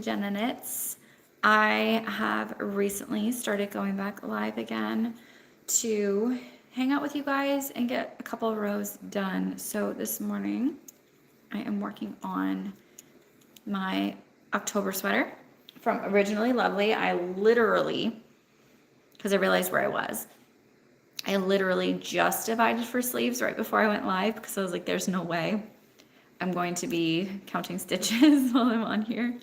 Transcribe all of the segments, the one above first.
Jenna Knits. I have recently started going back live again to hang out with you guys and get a couple of rows done. So this morning I am working on my October sweater from Originally Lovely. I literally, because I realized where I literally just divided for sleeves right before I went live because I was like, there's no way I'm going to be counting stitches while I'm on here.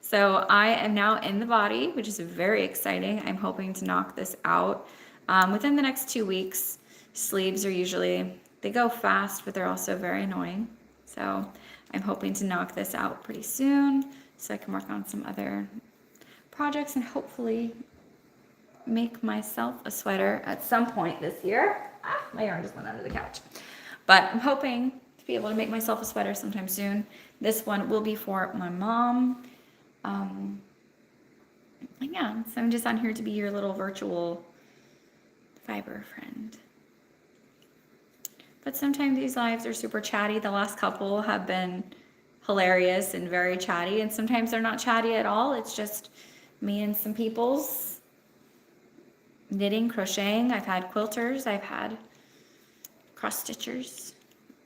So I am now in the body, which is very exciting. I'm hoping to knock this out within the next 2 weeks. Sleeves are usually, they go fast, but they're also very annoying. So I'm hoping to knock this out pretty soon so I can work on some other projects and hopefully make myself a sweater at some point this year. My yarn just went under the couch. But I'm hoping to be able to make myself a sweater sometime soon. This one will be for my mom. Yeah, so I'm just on here to be your little virtual fiber friend. But sometimes these lives are super chatty. The last couple have been hilarious and very chatty, and sometimes they're not chatty at all. It's just me and some people's knitting, crocheting. I've had quilters, I've had cross stitchers,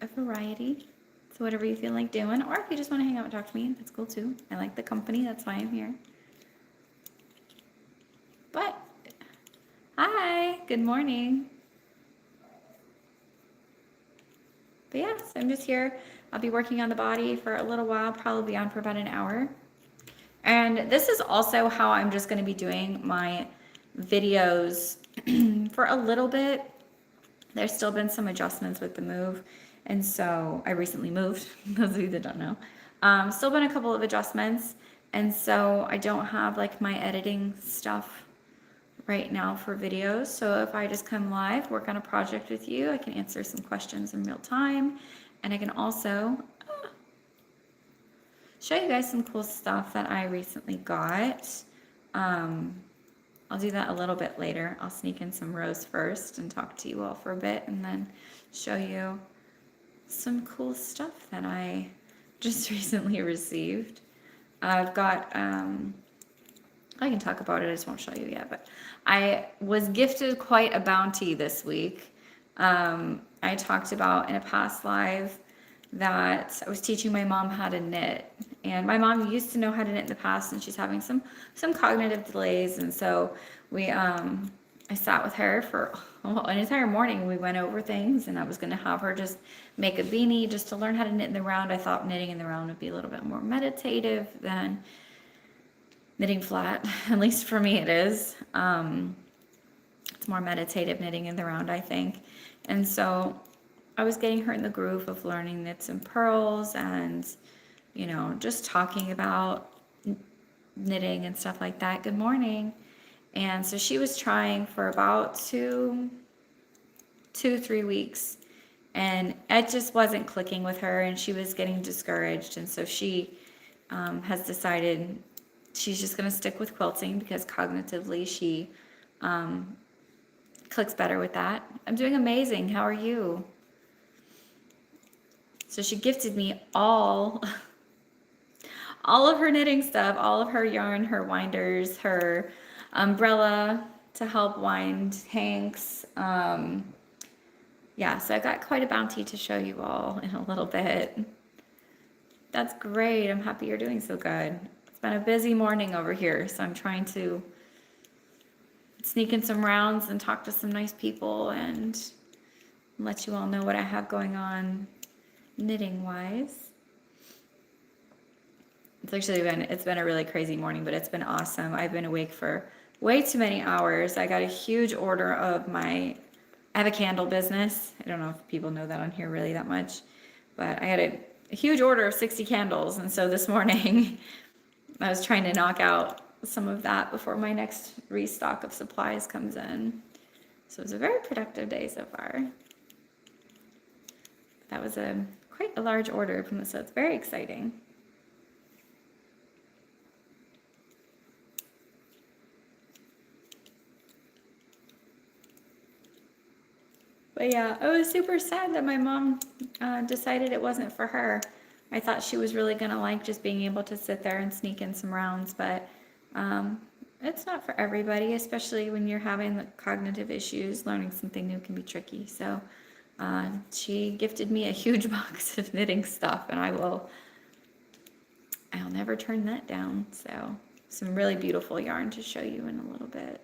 a variety. So whatever you feel like doing, or if you just want to hang out and talk to me, that's cool too. I like the company, that's why I'm here. But hi, good morning. But yeah, so I'm just here. I'll be working on the body for a little while, probably be on for about an hour. And this is also how I'm just going to be doing my videos for a little bit. There's still been some adjustments with the move. And so I recently moved, those of you that don't know. Still been a couple of adjustments. And so I don't have like my editing stuff right now for videos. So if I just come live, work on a project with you, I can answer some questions in real time. And I can also show you guys some cool stuff that I recently got. I'll do that a little bit later. I'll sneak in some rows first and talk to you all for a bit and then show you some cool stuff that I just recently received. I've got, I can talk about it, I just won't show you yet, but I was gifted quite a bounty this week. I talked about in a past live that I was teaching my mom how to knit, and my mom used to know how to knit in the past, and she's having some cognitive delays, and so I sat with her for an entire morning. We went over things, and I was going to have her just make a beanie just to learn how to knit in the round. I thought knitting in the round would be a little bit more meditative than knitting flat. At least for me it is. It's more meditative knitting in the round, I think. And so I was getting her in the groove of learning knits and purls and, you know, just talking about knitting and stuff like that. Good morning. And so she was trying for about 3 weeks, and it just wasn't clicking with her, and she was getting discouraged. And so she has decided she's just going to stick with quilting because cognitively she clicks better with that. I'm doing amazing. How are you? So she gifted me all of her knitting stuff, all of her yarn, her winders, her umbrella to help wind hanks. Yeah, so I got quite a bounty to show you all in a little bit. That's great. I'm happy you're doing so good. It's been a busy morning over here, so I'm trying to sneak in some rounds and talk to some nice people and let you all know what I have going on knitting wise. It's been a really crazy morning, but it's been awesome. I've been awake for way too many hours. I got a huge order of I have a candle business. I don't know if people know that on here really that much, but I had a huge order of 60 candles. And so this morning I was trying to knock out some of that before my next restock of supplies comes in. So it was a very productive day so far. That was quite a large order, so it's very exciting. But yeah, I was super sad that my mom decided it wasn't for her. I thought she was really gonna like just being able to sit there and sneak in some rounds, but it's not for everybody, especially when you're having the cognitive issues. Learning something new can be tricky. So she gifted me a huge box of knitting stuff, and I'll never turn that down. So some really beautiful yarn to show you in a little bit.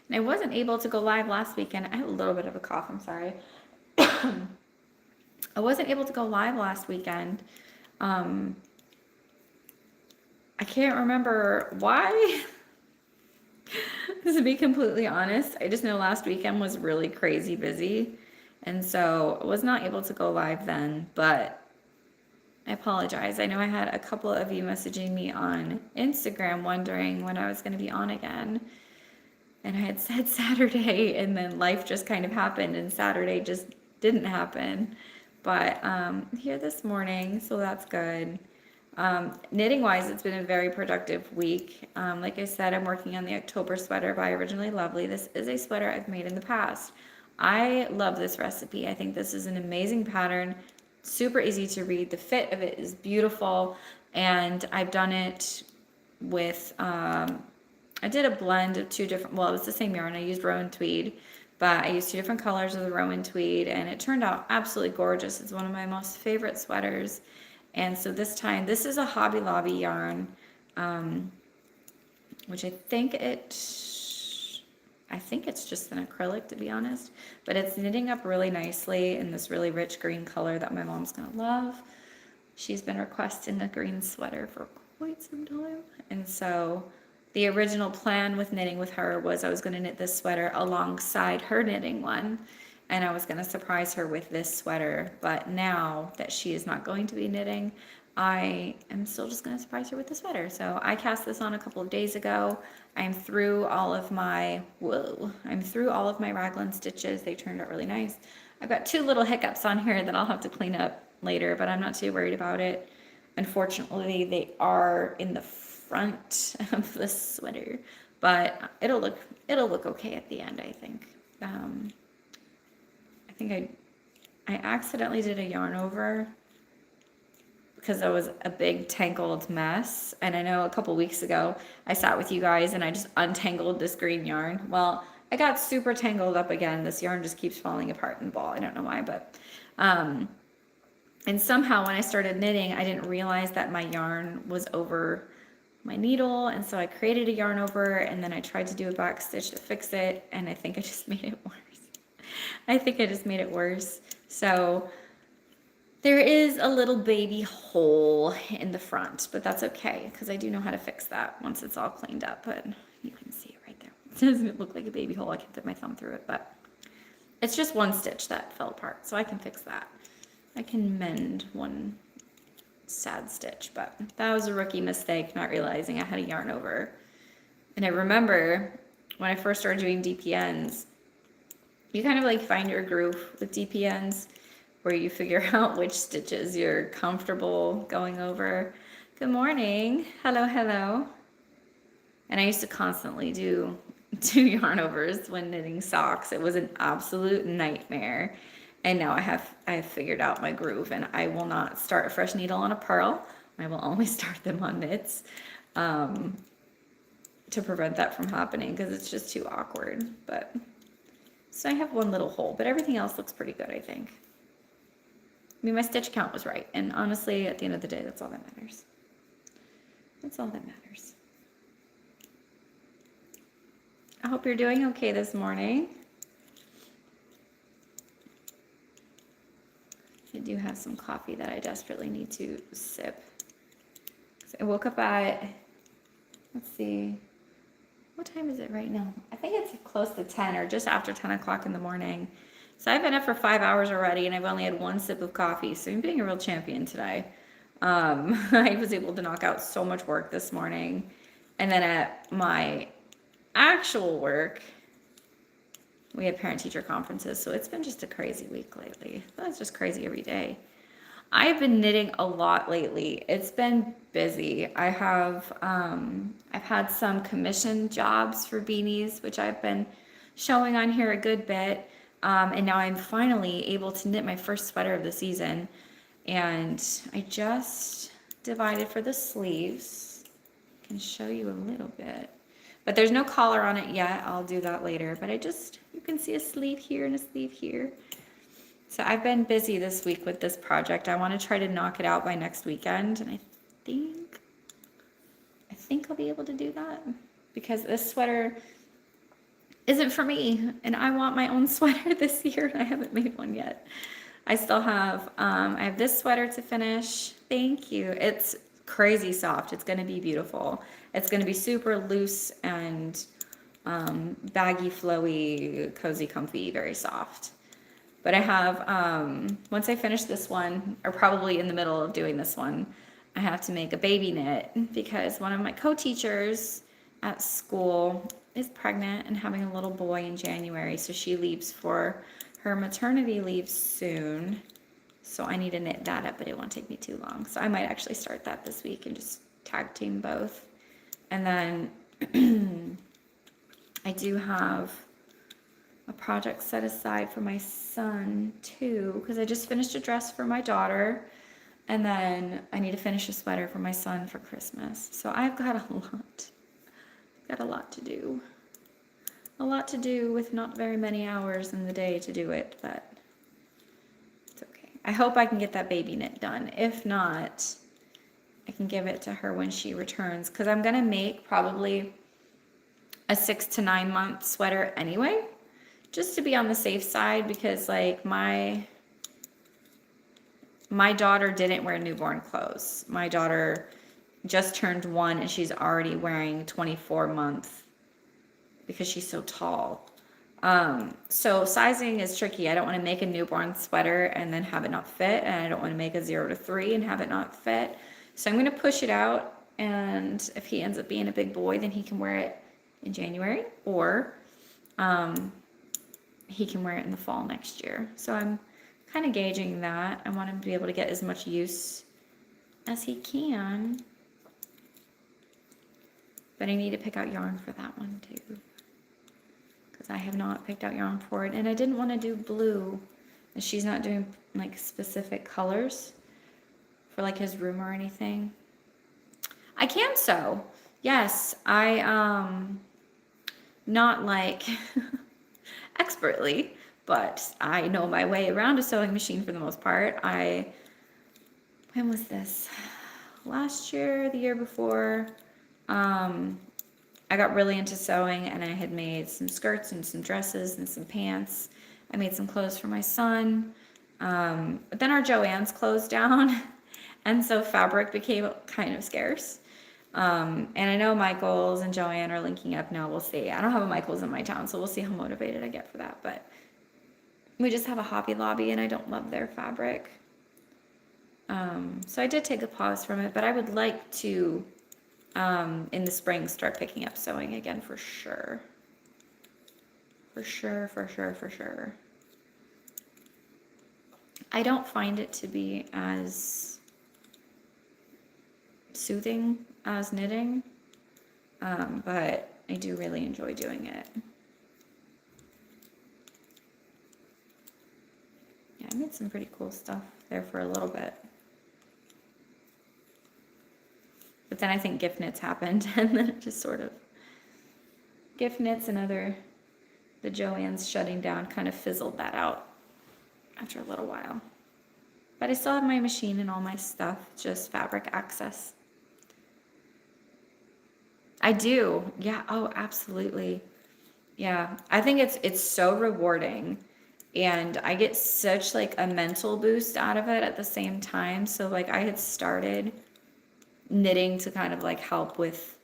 And I wasn't able to go live last weekend. I have a little bit of a cough, I'm sorry. I wasn't able to go live last weekend. I can't remember why. To be completely honest, I just know last weekend was really crazy busy. And so I was not able to go live then, but I apologize. I know I had a couple of you messaging me on Instagram wondering when I was going to be on again. And I had said Saturday, and then life just kind of happened, and Saturday just didn't happen. But here this morning, so that's good. Knitting wise, it's been a very productive week. Like I said, I'm working on the October sweater by Originally Lovely. This is a sweater I've made in the past. I love this recipe. I think this is an amazing pattern, super easy to read. The fit of it is beautiful, and I've done it with, I did a blend of two different, well, it was the same yarn. I used Rowan Tweed, but I used two different colors of the Rowan Tweed, and it turned out absolutely gorgeous. It's one of my most favorite sweaters. And so this time, this is a Hobby Lobby yarn, which I think it's just an acrylic, to be honest, but it's knitting up really nicely in this really rich green color that my mom's gonna love. She's been requesting a green sweater for quite some time. And so the original plan with knitting with her was I was gonna knit this sweater alongside her knitting one, and I was going to surprise her with this sweater. But now that she is not going to be knitting, I am still just going to surprise her with the sweater. So I cast this on a couple of days ago. I'm through all of my raglan stitches. They turned out really nice. I've got two little hiccups on here that I'll have to clean up later, but I'm not too worried about it. Unfortunately, they are in the front of the sweater, but it'll look okay at the end, I think. I accidentally did a yarn over because it was a big tangled mess. And I know a couple weeks ago I sat with you guys and I just untangled this green yarn. Well, I got super tangled up again. This yarn just keeps falling apart in the ball. I don't know why, but and somehow when I started knitting, I didn't realize that my yarn was over my needle, and so I created a yarn over, and then I tried to do a back stitch to fix it, and I think I just made it worse. So there is a little baby hole in the front, but that's okay because I do know how to fix that once it's all cleaned up. But you can see it right there. It doesn't look like a baby hole. I can fit my thumb through it, but it's just one stitch that fell apart, so I can fix that. I can mend one sad stitch, but that was a rookie mistake, not realizing I had a yarn over. And I remember when I first started doing DPNs, you kind of like find your groove with DPNs where you figure out which stitches you're comfortable going over. Good morning. Hello, hello. And I used to constantly do yarn overs when knitting socks. It was an absolute nightmare. And now I have figured out my groove, and I will not start a fresh needle on a purl. I will only start them on knits to prevent that from happening because it's just too awkward. But so I have one little hole, but everything else looks pretty good, I think. I mean, my stitch count was right, and honestly, at the end of the day, that's all that matters. That's all that matters. I hope you're doing okay this morning. I do have some coffee that I desperately need to sip. So I woke up at, let's see, what time is it right now? I think it's close to 10 or just after 10 o'clock in the morning. So I've been up for 5 hours already, and I've only had one sip of coffee. So I'm being a real champion today. I was able to knock out so much work this morning. And then at my actual work, we had parent-teacher conferences. So it's been just a crazy week lately. It's just crazy every day. I've been knitting a lot lately. It's been busy. I've had some commission jobs for beanies, which I've been showing on here a good bit. And now I'm finally able to knit my first sweater of the season. And I just divided for the sleeves. I can show you a little bit. But there's no collar on it yet. I'll do that later. But you can see a sleeve here and a sleeve here. So I've been busy this week with this project. I want to try to knock it out by next weekend, and I think I'll be able to do that because this sweater isn't for me, and I want my own sweater this year, and I haven't made one yet. I still have, I have this sweater to finish. Thank you. It's crazy soft. It's going to be beautiful. It's going to be super loose and baggy, flowy, cozy, comfy, very soft. But I have, once I finish this one, or probably in the middle of doing this one, I have to make a baby knit because one of my co-teachers at school is pregnant and having a little boy in January. So she leaves for her maternity leave soon. So I need to knit that up, but it won't take me too long. So I might actually start that this week and just tag team both. And then I do have a project set aside for my son too, because I just finished a dress for my daughter, and then I need to finish a sweater for my son for Christmas. So I've got a lot to do. A lot to do with not very many hours in the day to do it, but it's okay. I hope I can get that baby knit done. If not, I can give it to her when she returns, because I'm gonna make probably a 6 to 9 month sweater anyway, just to be on the safe side, because like my daughter didn't wear newborn clothes. My daughter just turned 1 and she's already wearing 24-month because she's so tall. So sizing is tricky. I don't want to make a newborn sweater and then have it not fit, and I don't want to make a 0 to 3 and have it not fit. So I'm going to push it out, and if he ends up being a big boy, then he can wear it in January, or he can wear it in the fall next year. So I'm kind of gauging that. I want him to be able to get as much use as he can. But I need to pick out yarn for that one too, because I have not picked out yarn for it. And I didn't want to do blue, and she's not doing like specific colors for like his room or anything. I can sew. Yes, not like expertly, but I know my way around a sewing machine for the most part. When was this? Last year, the year before, I got really into sewing, and I had made some skirts and some dresses and some pants. I made some clothes for my son. But then our Joann's closed down, and so fabric became kind of scarce. And I know Michael's and Joann are linking up now. We'll see. I don't have a Michael's in my town, so we'll see how motivated I get for that. But we just have a Hobby Lobby, and I don't love their fabric. So I did take a pause from it, but I would like to, in the spring, start picking up sewing again for sure. For sure. I don't find it to be as soothing as knitting, but I do really enjoy doing it. Yeah, I made some pretty cool stuff there for a little bit. But then I think gift knits happened, and then it just sort of, gift knits and the Joann's shutting down kind of fizzled that out after a little while. But I still have my machine and all my stuff, just fabric access. I do. Yeah. Oh, absolutely. Yeah. I think it's so rewarding, and I get such like a mental boost out of it at the same time. So like I had started knitting to kind of like help with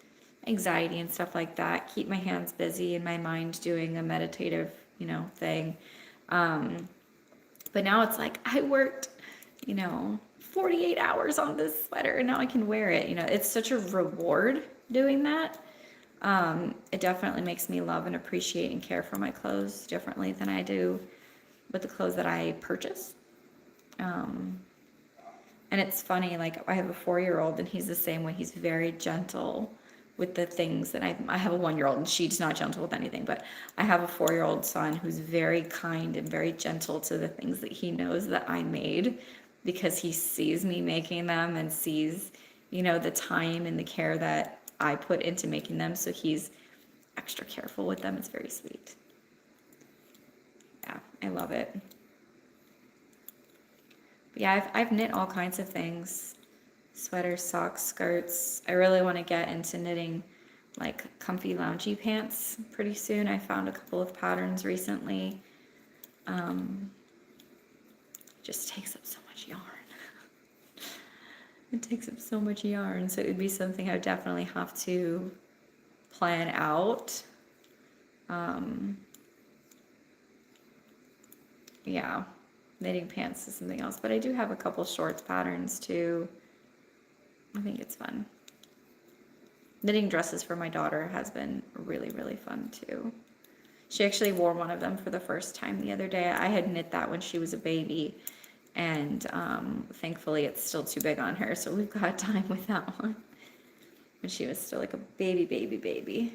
anxiety and stuff like that, keep my hands busy and my mind doing a meditative, thing. But now it's like I worked, 48 hours on this sweater, and now I can wear it. It's such a reward doing that. It definitely makes me love and appreciate and care for my clothes differently than I do with the clothes that I purchase. And it's funny, like I have a 4-year-old and he's the same way. He's very gentle with the things that I have a 1-year-old and she's not gentle with anything, but I have a 4-year-old son who's very kind and very gentle to the things that he knows that I made because he sees me making them and sees, you know, the time and the care that I put into making them. So he's extra careful with them. It's very sweet. Yeah, I love it. But yeah, I've knit all kinds of things. Sweaters, socks, skirts. I really want to get into knitting like comfy loungy pants pretty soon. I found a couple of patterns recently. Just takes up so much yarn. It takes up so much yarn, so it would be something I would definitely have to plan out. Yeah, knitting pants is something else, but I do have a couple shorts patterns too. I think it's fun. Knitting dresses for my daughter has been really, really fun too. She actually wore one of them for the first time the other day. I had knit that when she was a baby, and thankfully it's still too big on her, so we've got time with that one. When she was still like a baby.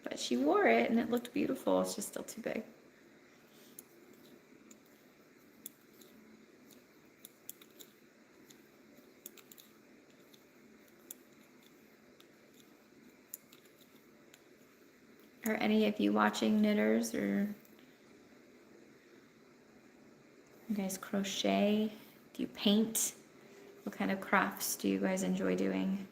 But she wore it and it looked beautiful. It's just still too big. Are any of you watching knitters, or you guys crochet? Do you paint? What kind of crafts do you guys enjoy doing?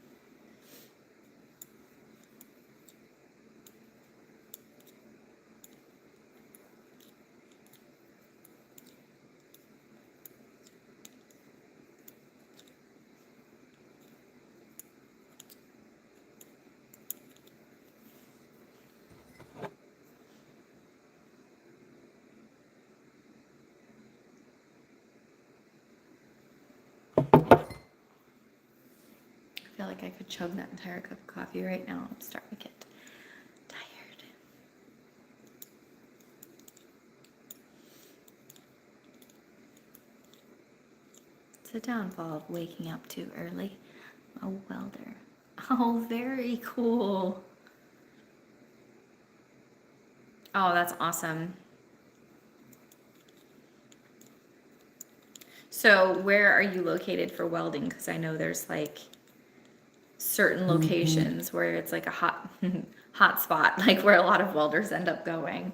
I feel like I could chug that entire cup of coffee right now. I'm starting to get tired. It's the downfall of waking up too early. A welder. Oh, very cool. Oh, that's awesome. So where are you located for welding? Because I know there's like certain locations where it's like a hot spot, like where a lot of welders end up going.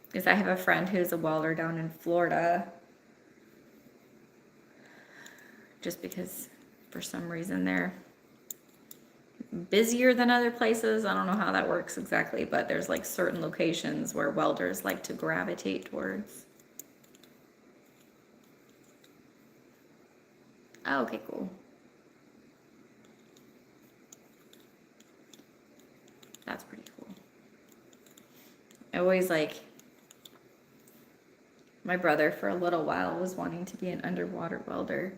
Because I have a friend who's a welder down in Florida, just because for some reason they're busier than other places. I don't know how that works exactly, but there's like certain locations where welders like to gravitate towards. Oh, okay, cool. That's pretty cool. I always like, my brother for a little while was wanting to be an underwater welder,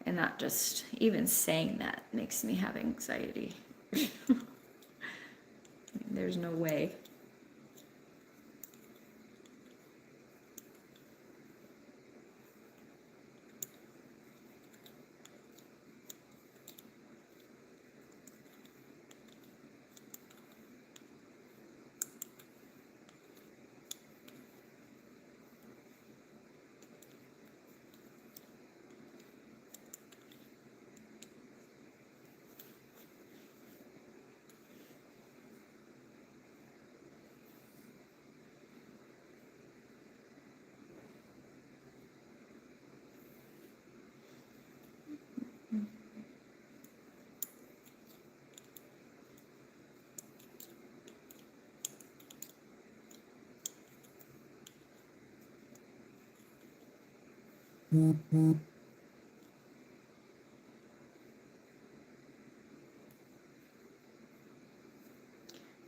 and that just, even saying that makes me have anxiety. There's no way.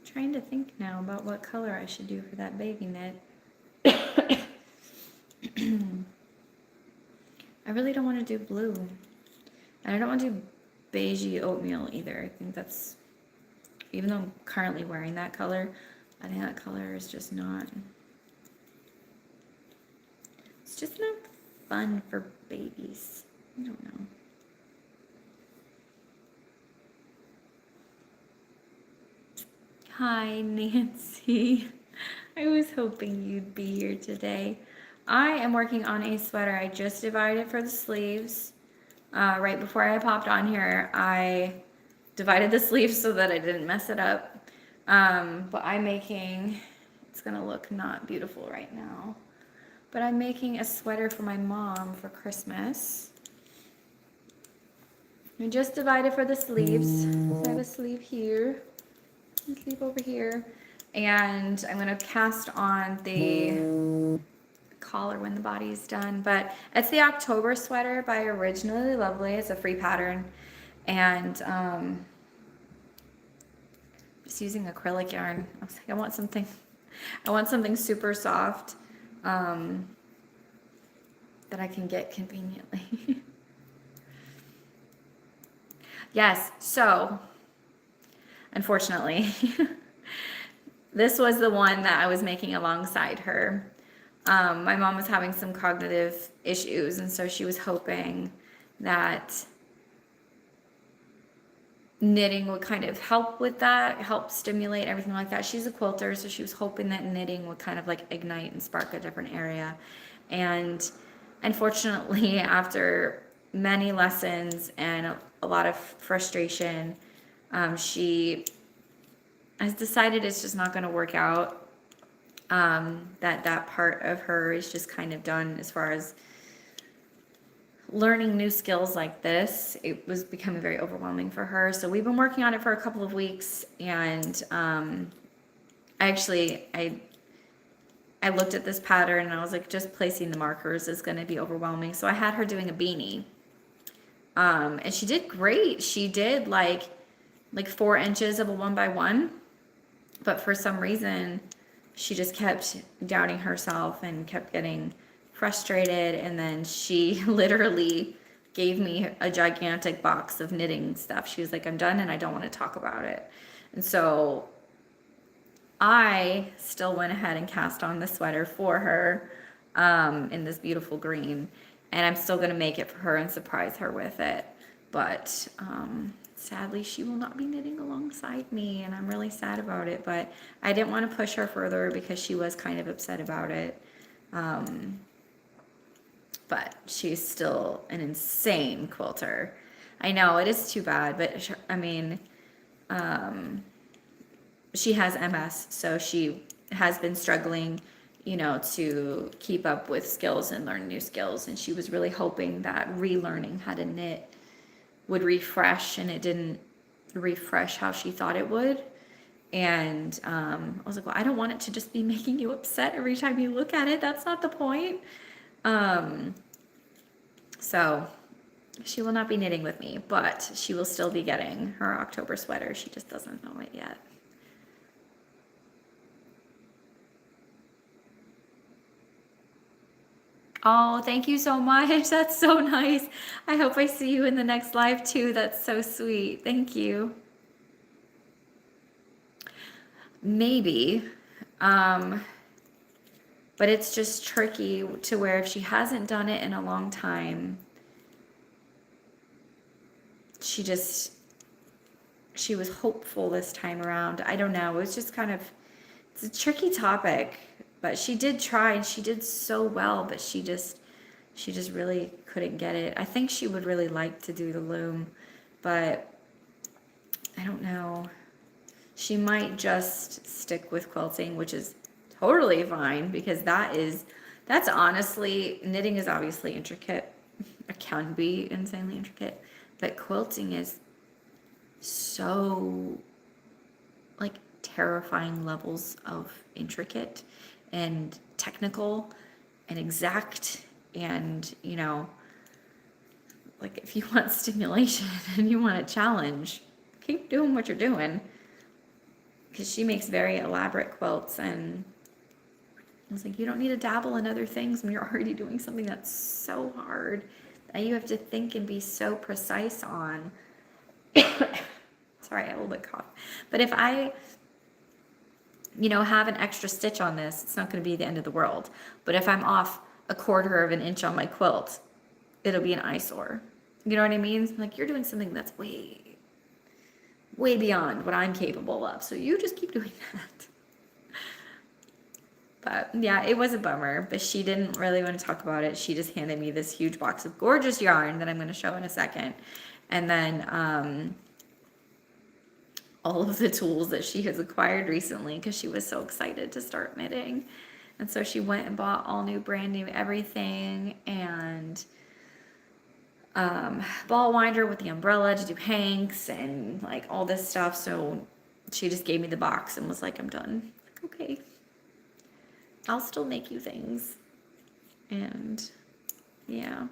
Trying to think now about what color I should do for that baby knit. I really don't want to do blue. And I don't want to do beigey oatmeal either. I think that's, even though I'm currently wearing that color, I think that color is just not, it's just not fun for babies. I don't know. Hi, Nancy. I was hoping you'd be here today. I am working on a sweater. I just divided for the sleeves. Right before I popped on here, I divided the sleeves so that I didn't mess it up. But I'm making, it's gonna look not beautiful right now, but I'm making a sweater for my mom for Christmas. I just divided for the sleeves. So I have a sleeve here, a sleeve over here, and I'm gonna cast on the collar when the body's done. But it's the October sweater by Originally Lovely. It's a free pattern, and just using acrylic yarn. I was like, I want something super soft that I can get conveniently. Yes, so unfortunately, this was the one that I was making alongside her. My mom was having some cognitive issues, and so she was hoping that knitting would kind of help with that, help stimulate everything like that. She's a quilter, so she was hoping that knitting would kind of like ignite and spark a different area. And unfortunately, after many lessons and a lot of frustration, she has decided it's just not going to work out. That part of her is just kind of done as far as learning new skills like this. It was becoming very overwhelming for her. So we've been working on it for a couple of weeks, and I looked at this pattern and I was like, just placing the markers is going to be overwhelming. So I had her doing a beanie, and she did great. She did like 4 inches of a 1x1, but for some reason she just kept doubting herself and kept getting frustrated, and then she literally gave me a gigantic box of knitting stuff. She was like, I'm done and I don't want to talk about it. And so I still went ahead and cast on the sweater for her in this beautiful green, and I'm still going to make it for her and surprise her with it. But sadly, she will not be knitting alongside me, and I'm really sad about it. But I didn't want to push her further because she was kind of upset about it. But she's still an insane quilter. I know, it is too bad, but I mean, she has MS, so she has been struggling, to keep up with skills and learn new skills. And she was really hoping that relearning how to knit would refresh, and it didn't refresh how she thought it would. And I was like, well, I don't want it to just be making you upset every time you look at it. That's not the point. So she will not be knitting with me, but she will still be getting her October sweater. She just doesn't know it yet. Oh, thank you so much. That's so nice. I hope I see you in the next live too. That's so sweet. Thank you. Maybe. But it's just tricky to where if she hasn't done it in a long time, she was hopeful this time around. I don't know. It was just it's a tricky topic, but she did try and she did so well, but she just really couldn't get it. I think she would really like to do the loom, but I don't know. She might just stick with quilting, which is totally fine, because that's honestly, knitting is obviously intricate. It can be insanely intricate, but quilting is so like terrifying levels of intricate and technical and exact. And like if you want stimulation and you want a challenge, keep doing what you're doing, because she makes very elaborate quilts. And I was like, you don't need to dabble in other things when you're already doing something that's so hard that you have to think and be so precise on. Sorry, I have a little bit cough. But if I, have an extra stitch on this, it's not going to be the end of the world. But if I'm off a quarter of an inch on my quilt, it'll be an eyesore. You know what I mean? Like, you're doing something that's way beyond what I'm capable of. So you just keep doing that. But yeah, it was a bummer, but she didn't really want to talk about it. She just handed me this huge box of gorgeous yarn that I'm going to show in a second. And then all of the tools that she has acquired recently because she was so excited to start knitting. And so she went and bought all new, brand new everything, and ball winder with the umbrella to do hanks and like all this stuff. So she just gave me the box and was like, I'm done. Like, okay, I'll still make you things. And yeah,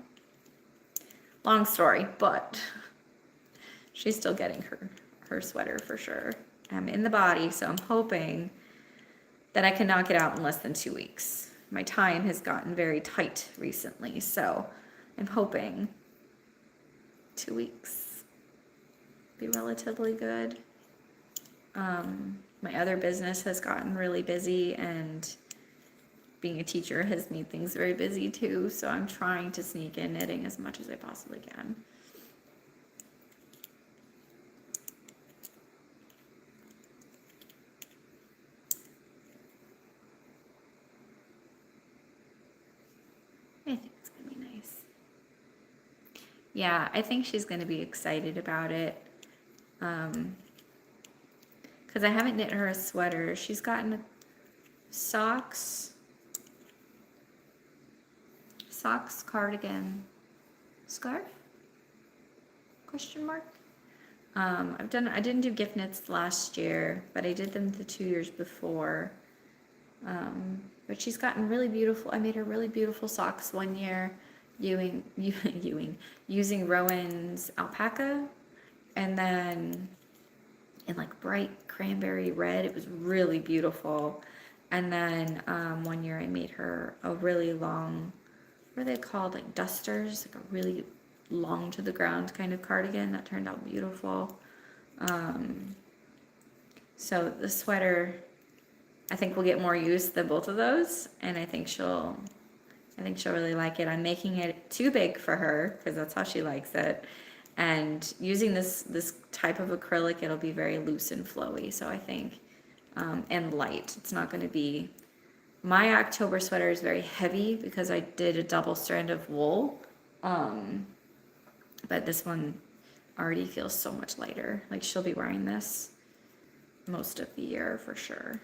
long story, but she's still getting her sweater for sure. I'm in the body, so I'm hoping that I can knock it out in less than 2 weeks. My time has gotten very tight recently, so I'm hoping 2 weeks be relatively good. My other business has gotten really busy, and being a teacher has made things very busy too, so I'm trying to sneak in knitting as much as I possibly can. I think it's gonna be nice. Yeah, I think she's gonna be excited about it. Because I haven't knit her a sweater. She's gotten socks, cardigan, scarf? Question mark? I didn't do gift knits last year, but I did them the 2 years before. But she's gotten really beautiful. I made her really beautiful socks one year using Rowan's alpaca, and then in like bright cranberry red. It was really beautiful. And then one year I made her a really long, what are they called? Like dusters, like a really long to the ground kind of cardigan that turned out beautiful. So the sweater, I think will get more use than both of those, and I think she'll really like it. I'm making it too big for her because that's how she likes it. And using this type of acrylic, it'll be very loose and flowy. So I think, and light. It's not going to be. My October sweater is very heavy because I did a double strand of wool. But this one already feels so much lighter. Like she'll be wearing this most of the year for sure.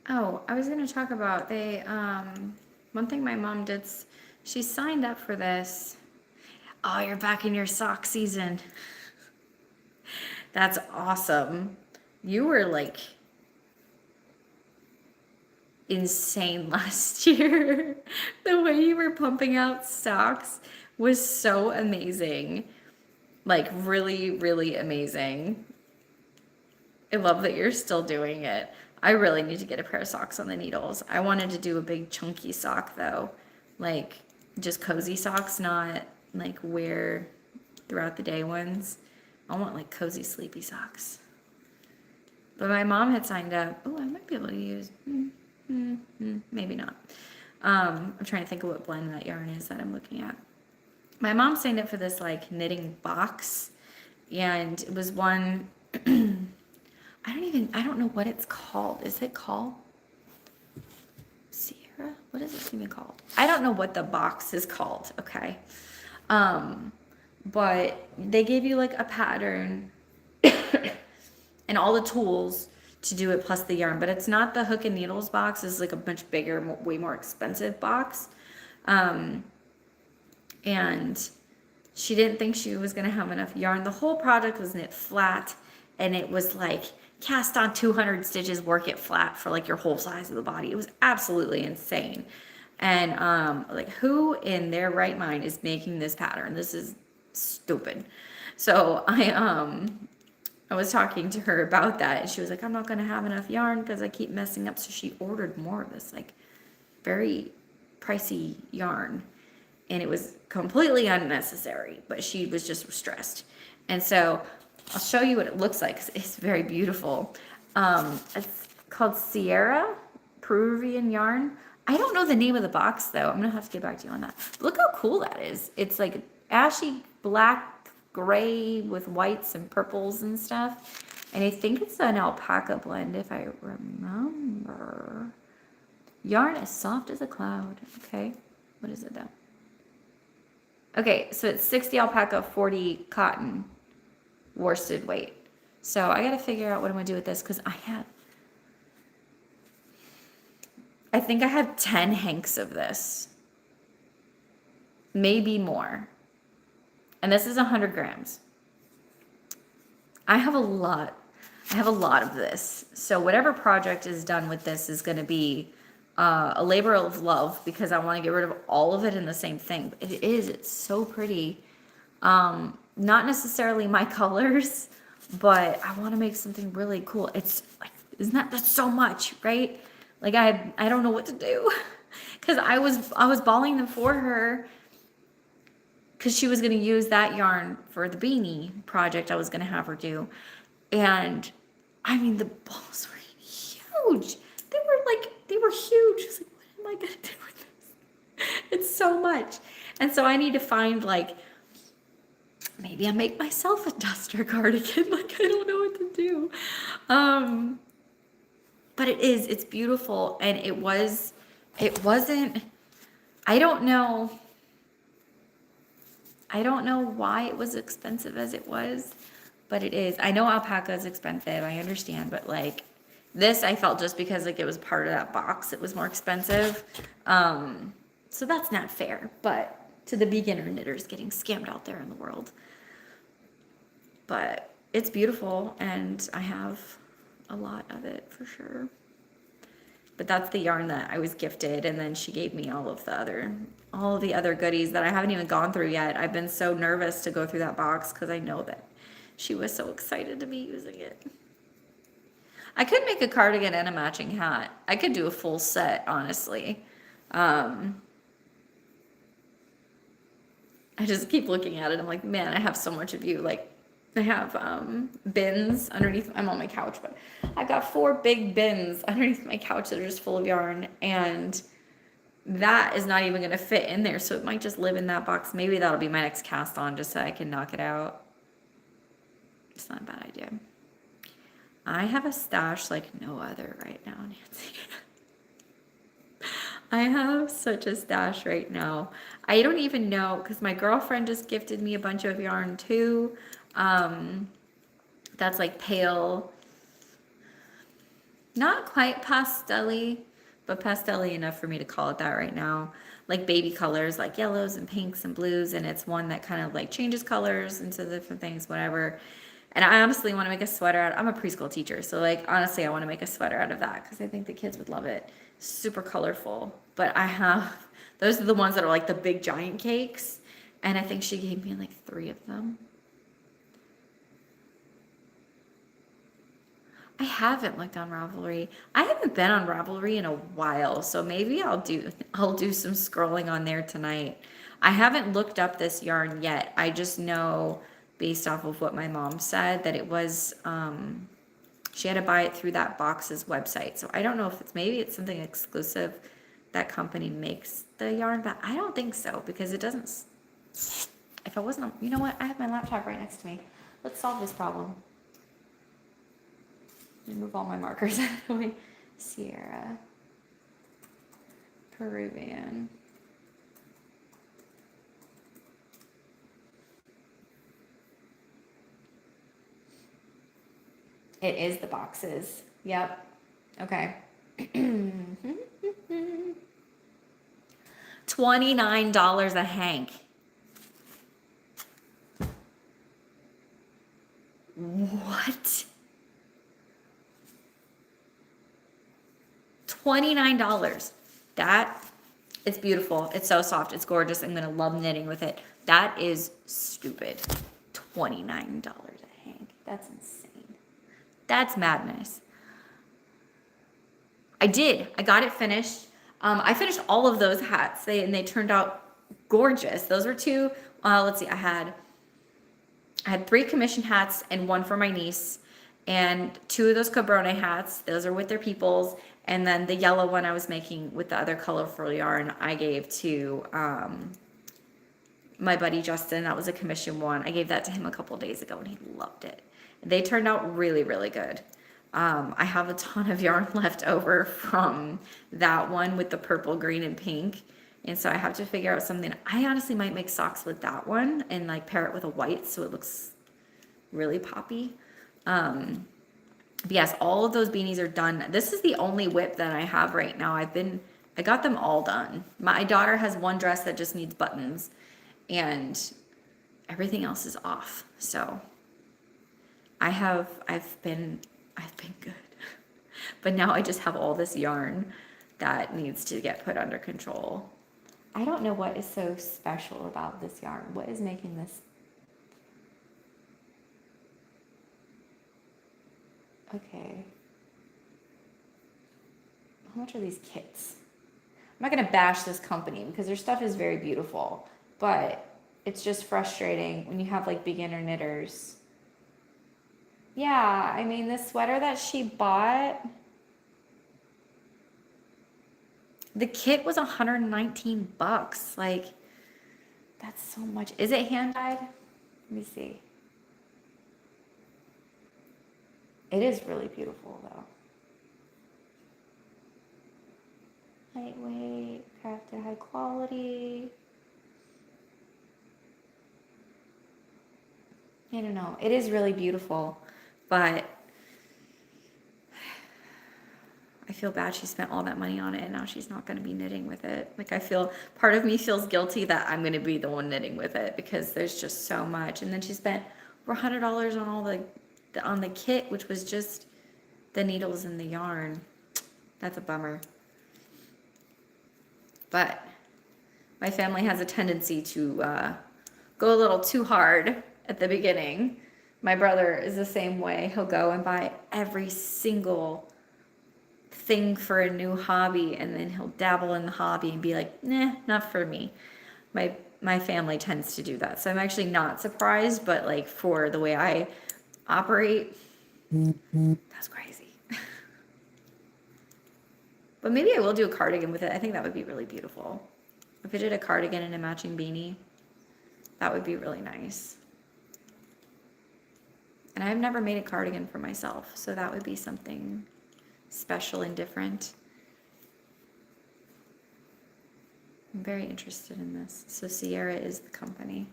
Oh, I was going to talk about one thing my mom did, she signed up for this. Oh, you're back in your sock season. That's awesome. You were like insane last year. The way you were pumping out socks was so amazing. Like really, really amazing. I love that you're still doing it. I really need to get a pair of socks on the needles. I wanted to do a big chunky sock though, like just cozy socks, not like wear throughout the day ones. I want like cozy sleepy socks. But my mom had signed up. Oh, I might be able to use, maybe not. I'm trying to think of what blend that yarn is that I'm looking at. My mom signed up for this like knitting box, and it was one, I don't know what it's called. Is it called Sierra? What is it even called? I don't know what the box is called, okay? But they gave you like a pattern and all the tools to do it plus the yarn, but it's not the hook and needles box. It's like a much bigger, way more expensive box. And she didn't think she was gonna have enough yarn. The whole project was knit flat, and it was like cast on 200 stitches, work it flat for like your whole size of the body. It was absolutely insane. And like, who in their right mind is making this pattern? This is stupid. So I was talking to her about that, and she was like, I'm not gonna have enough yarn because I keep messing up. So she ordered more of this like very pricey yarn, and it was completely unnecessary, but she was just stressed. And so I'll show you what it looks like. It's very beautiful. It's called Sierra Peruvian yarn. I don't know the name of the box though. I'm gonna have to get back to you on that. Look how cool that is. It's like ashy black, gray with whites and purples and stuff. And I think it's an alpaca blend if I remember. Yarn as soft as a cloud. Okay, what is it though? Okay, so it's 60 alpaca, 40 cotton worsted weight. So I gotta figure out what I'm gonna do with this because I think I have 10 hanks of this, maybe more. And this is 100 grams. I have a lot of this. So whatever project is done with this is gonna be a labor of love because I want to get rid of all of it in the same thing. It's so pretty. Not necessarily my colors, but I want to make something really cool. It's like, that's so much, right? Like I don't know what to do because I was balling them for her because she was going to use that yarn for the beanie project I was going to have her do. And I mean, the balls were huge. They were huge. I was like, what am I going to do with this? It's so much. And so I need to find like, maybe I make myself a duster cardigan. Like, I don't know what to do. But it's beautiful. And it wasn't, I don't know why it was expensive as it was, but it is. I know alpaca is expensive. I understand, but like this, I felt just because like it was part of that box, it was more expensive. So that's not fair, but to the beginner knitters getting scammed out there in the world. But it's beautiful, and I have a lot of it for sure. But that's the yarn that I was gifted, and then she gave me all of the other goodies that I haven't even gone through yet. I've been so nervous to go through that box because I know that she was so excited to be using it. I could make a cardigan and a matching hat. I could do a full set, honestly. I just keep looking at it. I'm like, man, I have so much of you. Like, I have bins underneath. I'm on my couch, but I've got 4 big bins underneath my couch that are just full of yarn, and that is not even going to fit in there. So it might just live in that box. Maybe that'll be my next cast on, just so I can knock it out. It's not a bad idea. I have a stash like no other right now, Nancy. I have such a stash right now. I don't even know, because my girlfriend just gifted me a bunch of yarn too. That's like pale, not quite pastel-y, but pastel-y enough for me to call it that right now. Like baby colors, like yellows and pinks and blues, and it's one that kind of like changes colors into different things, whatever. And I honestly want to make a sweater out. I'm a preschool teacher, so like honestly, I want to make a sweater out of that because I think the kids would love it. Super colorful. But I have, those are the ones that are like the big giant cakes, and I think she gave me like 3 of them. I haven't looked on Ravelry. I haven't been on Ravelry in a while, so maybe I'll do some scrolling on there tonight. I haven't looked up this yarn yet. I just know based off of what my mom said that it was she had to buy it through that box's website. So I don't know if maybe it's something exclusive that company makes the yarn, but I don't think so because it doesn't. If I wasn't, you know what? I have my laptop right next to me. Let's solve this problem. Remove all my markers out of the way. Sierra Peruvian. It is the boxes. Yep. Okay. $29 a hank. What? $29. That It's beautiful. It's so soft. It's gorgeous. I'm going to love knitting with it. That is stupid. $29 a hank. That's insane. That's madness. I did. I got it finished. I finished all of those hats. They turned out gorgeous. Those were two. Let's see. I had 3 commission hats and 1 for my niece, and 2 of those Cabrone hats. Those are with their peoples, and then the yellow one I was making with the other colorful yarn I gave to my buddy Justin. That was a commission one. I gave that to him a couple days ago, and he loved it. They turned out really, really good. I have a ton of yarn left over from that one with the purple, green, and pink. And so I have to figure out something. I honestly might make socks with that one and like pair it with a white so it looks really poppy. But yes, all of those beanies are done. This is the only whip that I have right now. I got them all done. My daughter has one dress that just needs buttons and everything else is off. So I've been good. But now I just have all this yarn that needs to get put under control. I don't know what is so special about this yarn. What is making this? Okay. How much are these kits? I'm not going to bash this company because their stuff is very beautiful, but it's just frustrating when you have like beginner knitters. Yeah, I mean, this sweater that she bought, the kit was $119. Like, that's so much. Is it hand dyed? Let me see. It is really beautiful though. Lightweight, crafted high quality. I don't know. It is really beautiful, but I feel bad she spent all that money on it and now she's not going to be knitting with it. Like, I feel, part of me feels guilty that I'm going to be the one knitting with it because there's just so much. And then she spent over $100 on all on the kit, which was just the needles and the yarn. That's a bummer. But my family has a tendency to go a little too hard at the beginning. My brother is the same way. He'll go and buy every single thing for a new hobby, and then he'll dabble in the hobby and be like, nah, not for me. My family tends to do that. So I'm actually not surprised, but like for the way I operate, that's crazy. But maybe I will do a cardigan with it. I think that would be really beautiful. If I did a cardigan and a matching beanie, that would be really nice. And I've never made a cardigan for myself, so that would be something special and different. I'm very interested in this. So Sierra is the company.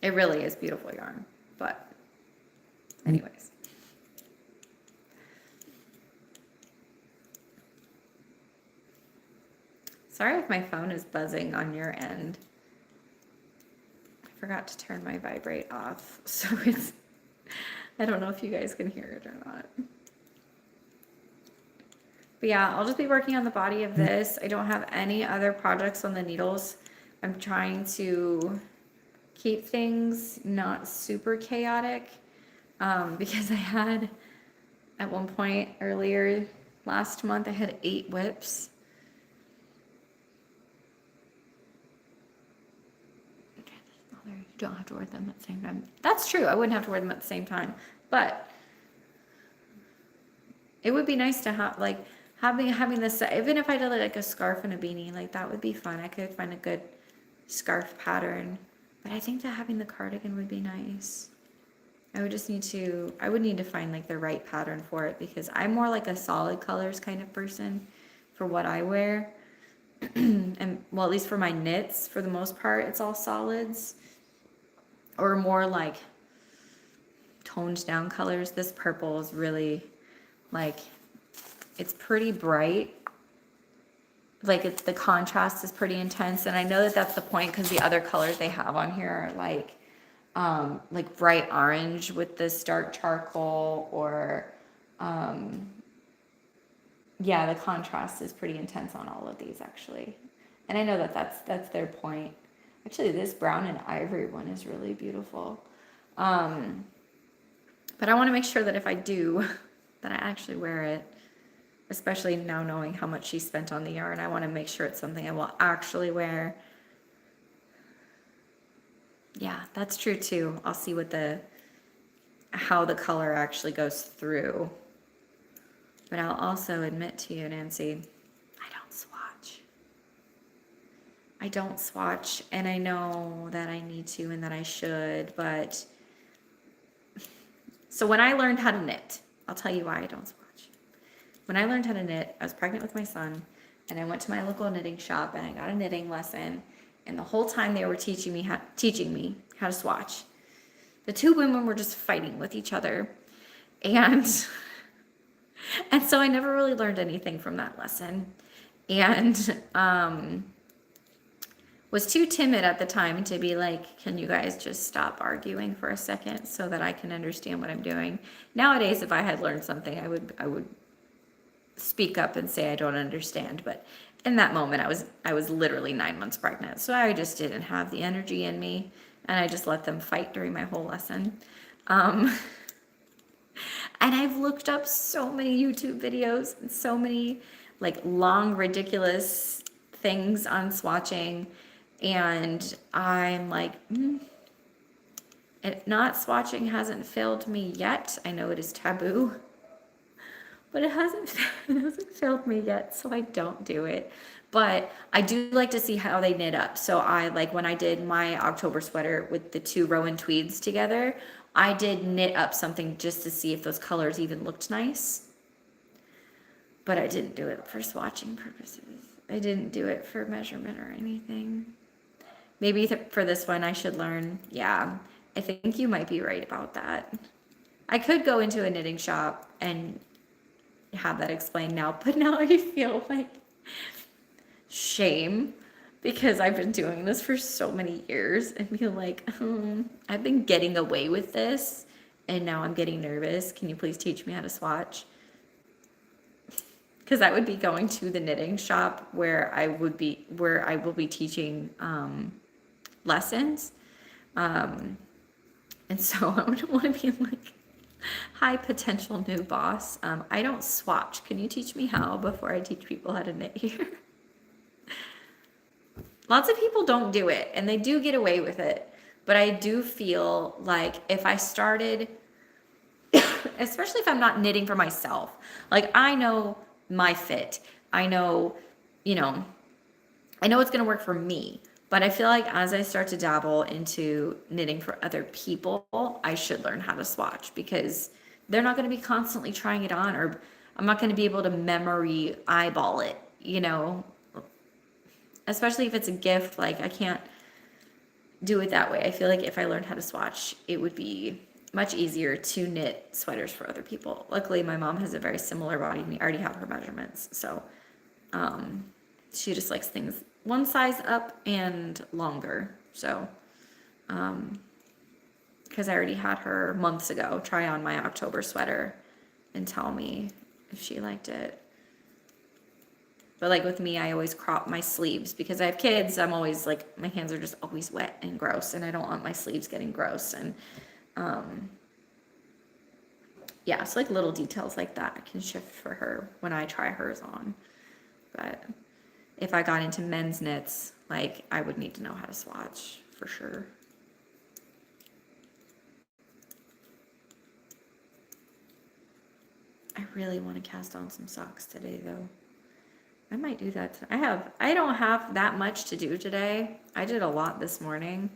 It really is beautiful yarn, but anyways. Sorry if my phone is buzzing on your end. I forgot to turn my vibrate off, so I don't know if you guys can hear it or not. But yeah, I'll just be working on the body of this. I don't have any other projects on the needles. I'm trying to keep things not super chaotic because I had, at one point earlier last month, I had 8 whips. You don't have to wear them at the same time. That's true. I wouldn't have to wear them at the same time, but it would be nice to have like having this. Even if I did like a scarf and a beanie, like that would be fun. I could find a good scarf pattern, but I think that having the cardigan would be nice. I would need to find like the right pattern for it because I'm more like a solid colors kind of person for what I wear. And well, at least for my knits, for the most part, it's all solids. Or more like toned down colors. This purple is really like, it's pretty bright. Like the contrast is pretty intense. And I know that that's the point because the other colors they have on here are like like bright orange with this dark charcoal, or yeah, the contrast is pretty intense on all of these actually. And I know that that's their point. Actually, this brown and ivory one is really beautiful. But I want to make sure that if I do, that I actually wear it, especially now knowing how much she spent on the yarn. I want to make sure it's something I will actually wear. Yeah, that's true too. I'll see what how the color actually goes through. But I'll also admit to you, Nancy, I don't swatch. I don't swatch, and I know that I need to and that I should, but so when I learned how to knit, I'll tell you why I don't swatch. When I learned how to knit, I was pregnant with my son, and I went to my local knitting shop and I got a knitting lesson, and the whole time they were teaching me how to swatch. The two women were just fighting with each other, and so I never really learned anything from that lesson, and was too timid at the time to be like, can you guys just stop arguing for a second so that I can understand what I'm doing? Nowadays, if I had learned something, I would speak up and say I don't understand. But in that moment, I was literally 9 months pregnant, so I just didn't have the energy in me, and I just let them fight during my whole lesson. And I've looked up so many YouTube videos and so many like long, ridiculous things on swatching. And I'm like, not swatching hasn't failed me yet. I know it is taboo, but it hasn't failed me yet, so I don't do it. But I do like to see how they knit up. So I like when I did my October sweater with the two Rowan tweeds together, I did knit up something just to see if those colors even looked nice. But I didn't do it for swatching purposes. I didn't do it for measurement or anything. Maybe for this one I should learn. Yeah, I think you might be right about that. I could go into a knitting shop and have that explained now, but now I feel like shame because I've been doing this for so many years and feel like, I've been getting away with this and now I'm getting nervous. Can you please teach me how to swatch? Because I would be going to the knitting shop where I will be teaching lessons. And so I wouldn't want to be like high potential new boss. I don't swatch. Can you teach me how before I teach people how to knit here? Lots of people don't do it and they do get away with it. But I do feel like if I started, especially if I'm not knitting for myself, like I know my fit. I know, I know it's going to work for me. But I feel like as I start to dabble into knitting for other people, I should learn how to swatch because they're not going to be constantly trying it on, or I'm not going to be able to memory eyeball it, especially if it's a gift. Like I can't do it that way. I feel like if I learned how to swatch, it would be much easier to knit sweaters for other people. Luckily, my mom has a very similar body to me. I already have her measurements. So she just likes things one size up and longer. So, because I already had her months ago try on my October sweater and tell me if she liked it. But like with me, I always crop my sleeves because I have kids. I'm always like, my hands are just always wet and gross and I don't want my sleeves getting gross. And, yeah, so like little details like that I can shift for her when I try hers on. But if I got into men's knits, like I would need to know how to swatch for sure. I really want to cast on some socks today though. I might do that. I don't have that much to do today. I did a lot this morning.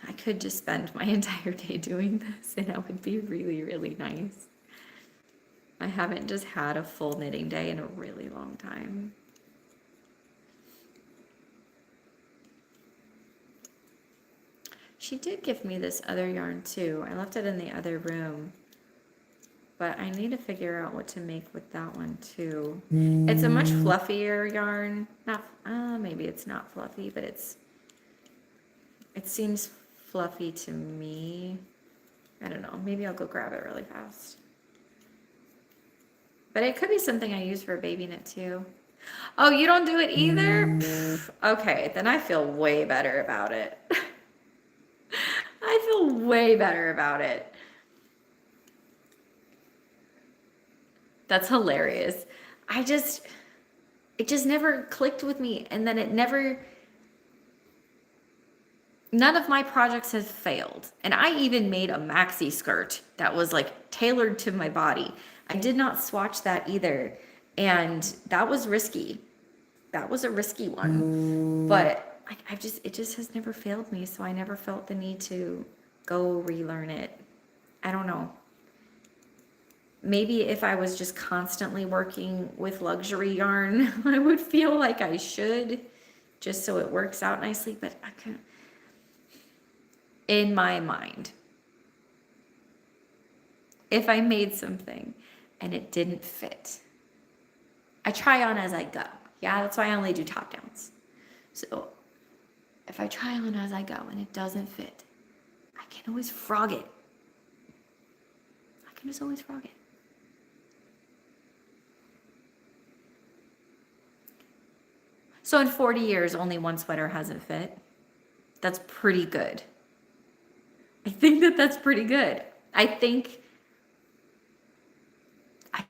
I could just spend my entire day doing this and that would be really, really nice. I haven't just had a full knitting day in a really long time. She did give me this other yarn too. I left it in the other room, but I need to figure out what to make with that one too. It's a much fluffier yarn. Maybe it's not fluffy, but it's It seems fluffy to me. I don't know. Maybe I'll go grab it really fast. But it could be something I use for a baby knit too. Oh, you don't do it either? Pfft, okay, then I feel way better about it. I feel way better about it. That's hilarious. It just never clicked with me. And then none of my projects have failed. And I even made a maxi skirt that was like tailored to my body. I did not swatch that either. And that was risky. That was a risky one. But it just has never failed me. So I never felt the need to go relearn it. I don't know. Maybe if I was just constantly working with luxury yarn, I would feel like I should, just so it works out nicely. But I can't. In my mind, if I made something and it didn't fit, I try on as I go. Yeah, that's why I only do top downs. So if I try on as I go and it doesn't fit, I can always frog it. I can just always frog it. So in 40 years, only one sweater hasn't fit. That's pretty good. I think that's pretty good. I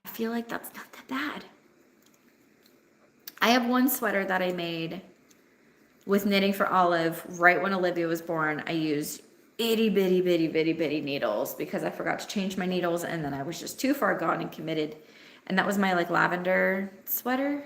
feel like that's not that bad. I have one sweater that I made with Knitting for Olive right when Olivia was born. I used itty bitty needles because I forgot to change my needles, and then I was just too far gone and committed. And that was my like lavender sweater.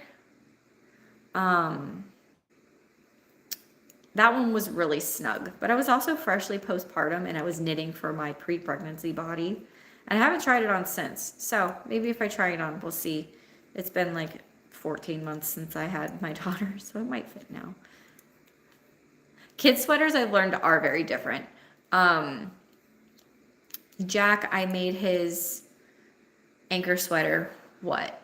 That one was really snug, but I was also freshly postpartum and I was knitting for my pre-pregnancy body. And I haven't tried it on since. So maybe if I try it on, we'll see. It's been like 14 months since I had my daughter, so it might fit now. Kid sweaters I've learned are very different. Jack, I made his anchor sweater, what?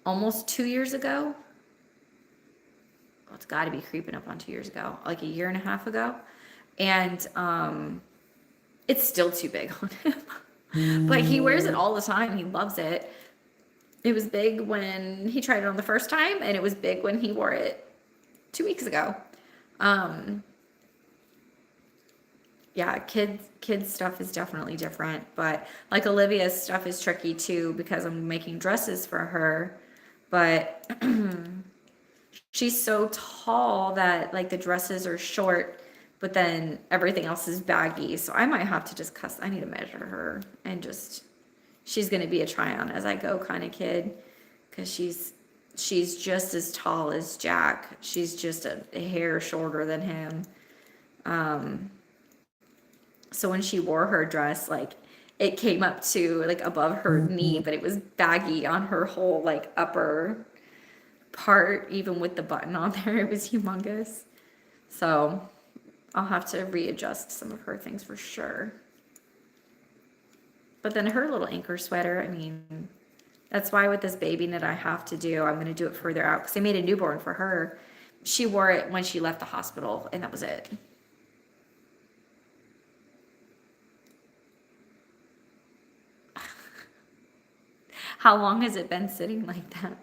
Almost 2 years ago? It's got to be creeping up on 2 years ago, like a year and a half ago. And it's still too big on him. But he wears it all the time. He loves it. It was big when he tried it on the first time, and it was big when he wore it 2 weeks ago. Yeah, kids stuff is definitely different. But like Olivia's stuff is tricky too because I'm making dresses for her. But she's so tall that like the dresses are short, but then everything else is baggy. So I might have to just I need to measure her and she's going to be a try on as I go kind of kid. Cause she's just as tall as Jack. She's just a hair shorter than him. So when she wore her dress, like it came up to like above her knee, but it was baggy on her whole like upper part, even with the button on there. It was humongous. So I'll have to readjust some of her things for sure. But then her little anchor sweater, I mean, that's why with this baby knit I have to do, I'm going to do it further out because I made a newborn for her. She wore it when she left the hospital and that was it. How long has it been sitting like that?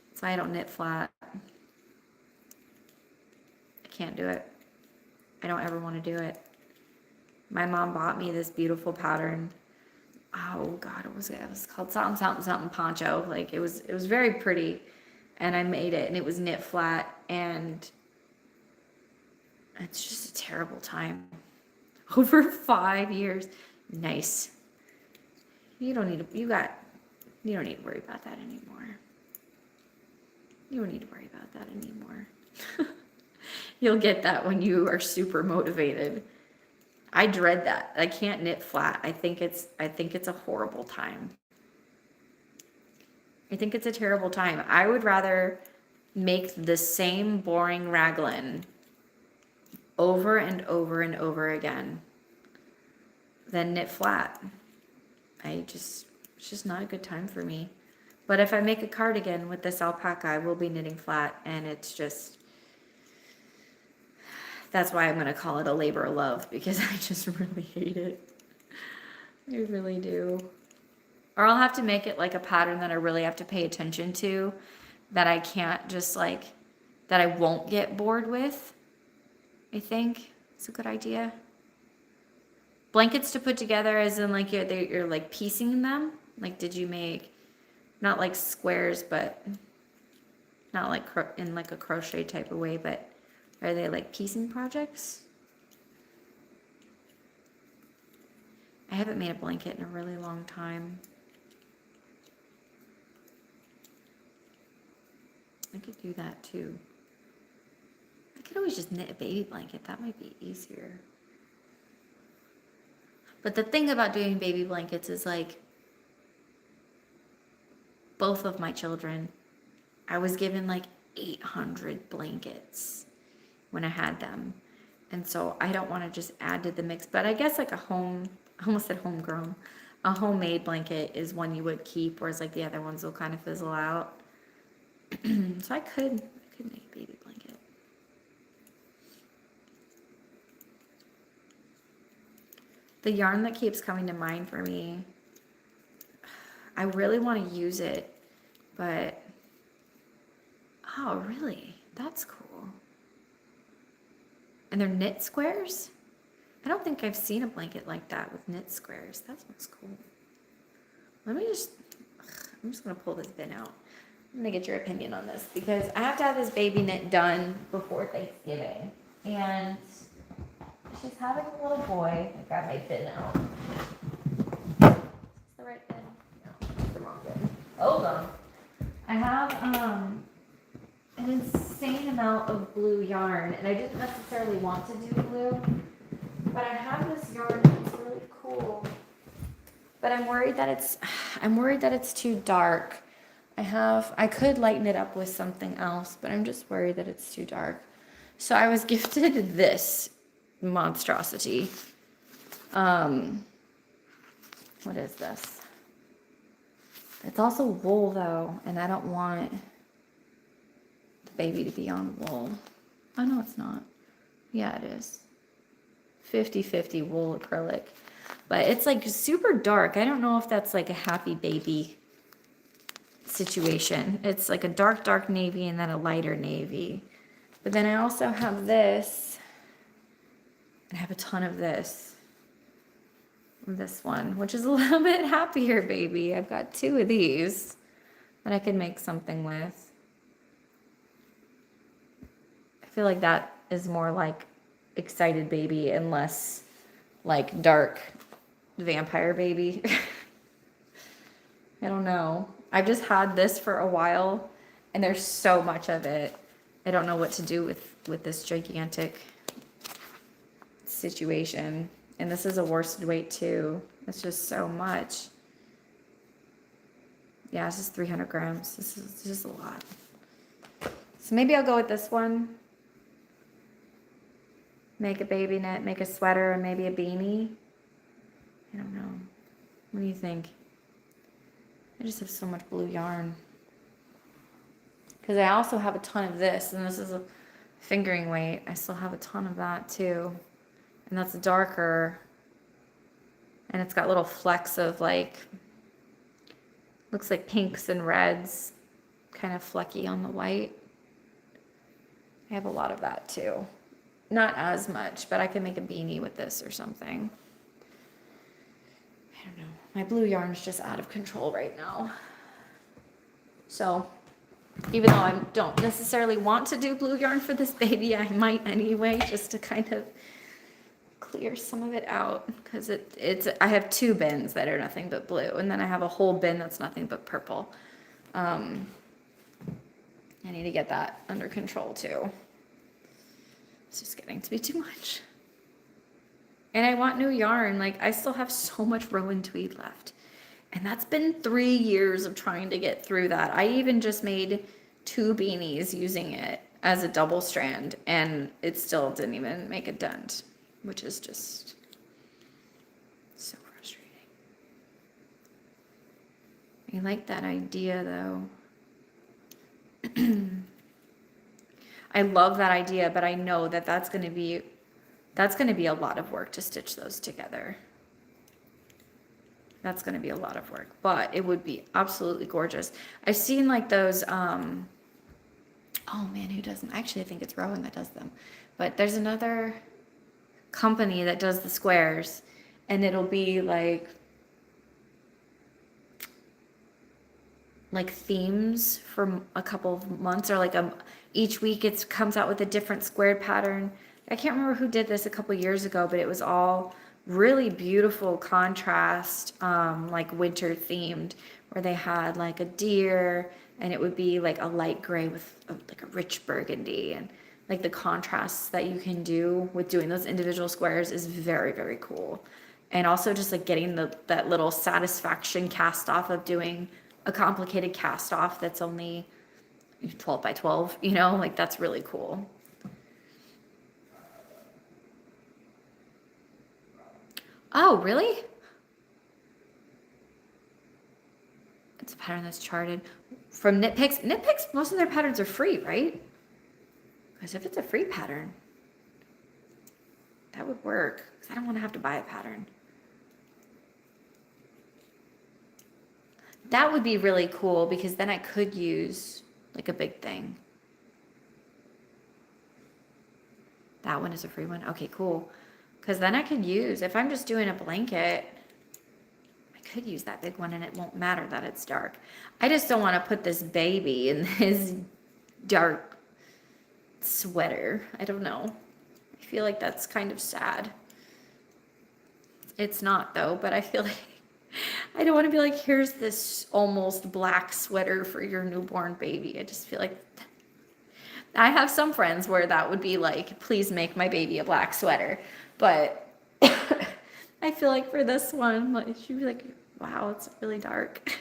That's why I don't knit flat. I can't do it. I don't ever want to do it. My mom bought me this beautiful pattern. Oh God, what was it? It was called something poncho. Like it was very pretty, and I made it, and it was knit flat, and it's just a terrible time. Over 5 years. Nice. You don't need to worry about that anymore. You don't need to worry about that anymore. You'll get that when you are super motivated. I dread that. I can't knit flat. I think it's a horrible time. I think it's a terrible time. I would rather make the same boring raglan over and over and over again than knit flat. It's just not a good time for me. But if I make a cardigan with this alpaca, I will be knitting flat, and it's just, That's why I'm going to call it a labor of love, because I just really hate it. I really do. Or I'll have to make it like a pattern that I really have to pay attention to, that I can't just like, that I won't get bored with. I think it's a good idea. Blankets to put together, as in like you're like piecing them. Like, did you make, not like squares, but not like in like a crochet type of way, but are they like piecing projects? I haven't made a blanket in a really long time. I could do that too. I could always just knit a baby blanket. That might be easier. But the thing about doing baby blankets is like, both of my children, I was given like 800 blankets when I had them. And so I don't want to just add to the mix. But I guess like I almost said homegrown, a homemade blanket is one you would keep, whereas like the other ones will kind of fizzle out. So I could make a baby blanket. The yarn that keeps coming to mind for me, I really want to use it, but, oh, really? That's cool. And they're knit squares? I don't think I've seen a blanket like that with knit squares. That looks cool. I'm just going to pull this bin out. I'm going to get your opinion on this, because I have to have this baby knit done before Thanksgiving. And she's having a little boy. I got my bin out. Is this the right bin? No, it's the wrong bin. Hold on. I have an insane amount of blue yarn, and I didn't necessarily want to do blue, but I have this yarn that's really cool. But I'm worried that it's too dark. I could lighten it up with something else, but I'm just worried that it's too dark. So I was gifted this monstrosity. What is this? It's also wool though, and I don't want the baby to be on wool. Oh no, it's not. Yeah, it is. 50-50 wool acrylic. But it's like super dark. I don't know if that's like a happy baby situation. It's like a dark, dark navy and then a lighter navy. But then I also have this. I have a ton of this. This one, which is a little bit happier baby. I've got 2 of these that I can make something with. I feel like that is more like excited baby and less like dark vampire baby. I don't know. I've just had this for a while and there's so much of it. I don't know what to do with this gigantic situation. And this is a worsted weight too. It's just so much. Yeah, this is 300 grams. This is just a lot. So maybe I'll go with this one. Make a baby knit, make a sweater, and maybe a beanie. I don't know. What do you think? I just have so much blue yarn. Because I also have a ton of this, and this is a fingering weight. I still have a ton of that too. And that's darker. And it's got little flecks of like, looks like pinks and reds, kind of flecky on the white. I have a lot of that too. Not as much, but I can make a beanie with this or something. I don't know. My blue yarn is just out of control right now. So even though I don't necessarily want to do blue yarn for this baby, I might anyway, just to kind of clear some of it out, because I have 2 bins that are nothing but blue, and then I have a whole bin that's nothing but purple. I need to get that under control too. It's just getting to be too much. And I want new yarn. Like, I still have so much Rowan tweed left. And that's been 3 years of trying to get through that. I even just made 2 beanies using it as a double strand, and it still didn't even make a dent, which is just so frustrating. I like that idea though. I love that idea, but I know that that's going to be a lot of work to stitch those together. That's going to be a lot of work, but it would be absolutely gorgeous. I've seen like those, oh man, who does them? Actually, I think it's Rowan that does them. But there's another company that does the squares, and it'll be like themes for a couple of months, or like each week it comes out with a different squared pattern. I can't remember who did this a couple years ago, but it was all really beautiful contrast, like winter themed, where they had like a deer, and it would be like a light gray with like a rich burgundy, and like the contrasts that you can do with doing those individual squares is very, very cool. And also just like getting that little satisfaction cast off of doing a complicated cast off that's only 12 by 12, you know, like that's really cool. Oh, really? It's a pattern that's charted from Knit Picks. Knit Picks, most of their patterns are free, right? Because if it's a free pattern, that would work. Because I don't want to have to buy a pattern. That would be really cool, because then I could use like a big thing. That one is a free one. Okay, cool. Because then I could use, if I'm just doing a blanket, I could use that big one and it won't matter that it's dark. I just don't want to put this baby in this dark sweater. I don't know. I feel like that's kind of sad. It's not though, but I feel like I don't want to be like, here's this almost black sweater for your newborn baby. I just feel like I have some friends where that would be like, please make my baby a black sweater. But I feel like for this one, like, she'd be like, wow, it's really dark.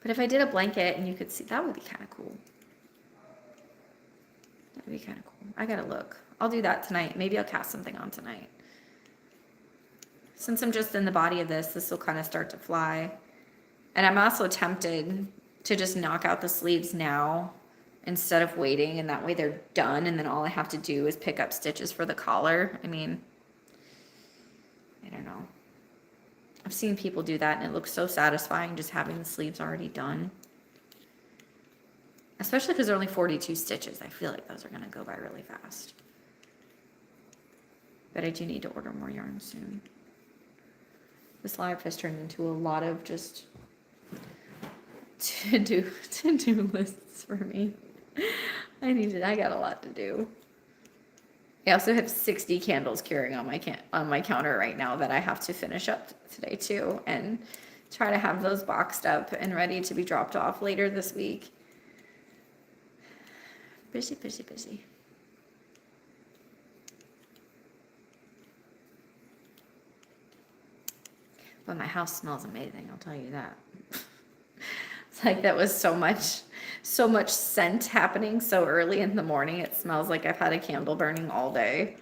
But if I did a blanket and you could see, that would be kind of cool. That would be kind of cool. I gotta look. I'll do that tonight. Maybe I'll cast something on tonight. Since I'm just in the body of this will kind of start to fly. And I'm also tempted to just knock out the sleeves now instead of waiting, and that way they're done, and then all I have to do is pick up stitches for the collar. I mean, I don't know. I've seen people do that, and it looks so satisfying just having the sleeves already done. Especially because they're only 42 stitches. I feel like those are going to go by really fast. But I do need to order more yarn soon. This live has turned into a lot of just to-do lists for me. I got a lot to do. I also have 60 candles curing on my counter right now that I have to finish up today too, and try to have those boxed up and ready to be dropped off later this week. Busy, busy, busy. But my house smells amazing, I'll tell you that. It's like that was so much scent happening so early in the morning. It smells like I've had a candle burning all day,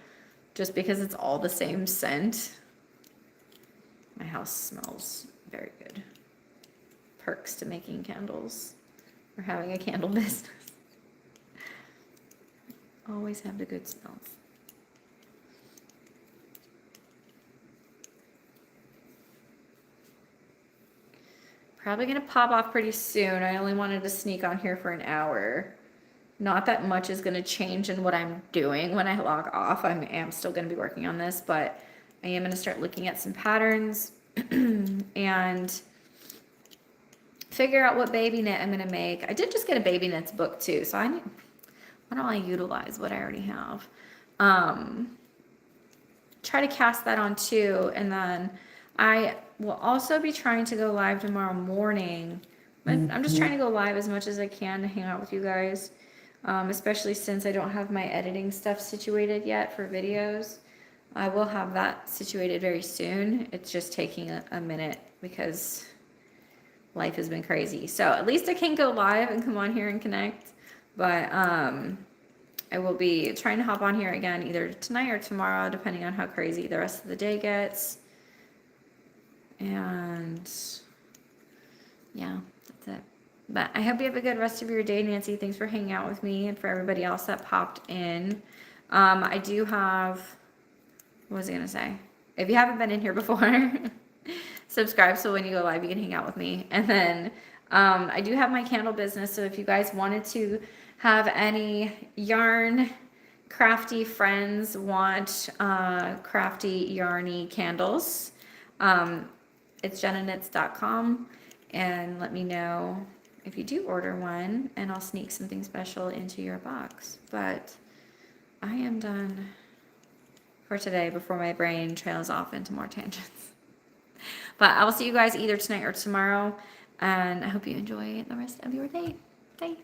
just because it's all the same scent. My house smells very good. Perks to making candles or having a candle business. Always have the good smells. Probably gonna pop off pretty soon. I only wanted to sneak on here for an hour. Not that much is gonna change in what I'm doing when I log off. I am still gonna be working on this, but I am gonna start looking at some patterns and figure out what baby knit I'm gonna make. I did just get a baby knits book too, so why don't I utilize what I already have? Try to cast that on too, and then I will also be trying to go live tomorrow morning. But I'm just trying to go live as much as I can to hang out with you guys, especially since I don't have my editing stuff situated yet for videos. I will have that situated very soon. It's just taking a minute because life has been crazy. So at least I can go live and come on here and connect. But I will be trying to hop on here again either tonight or tomorrow, depending on how crazy the rest of the day gets. And yeah, that's it. But I hope you have a good rest of your day, Nancy. Thanks for hanging out with me and for everybody else that popped in. I do have, what was I going to say? If you haven't been in here before, subscribe so when you go live, you can hang out with me. And then I do have my candle business. So if you guys wanted to have any yarn crafty friends want crafty yarny candles, it's jennaknits.com, and let me know if you do order one, and I'll sneak something special into your box. But I am done for today before my brain trails off into more tangents. But I will see you guys either tonight or tomorrow, and I hope you enjoy the rest of your day. Bye.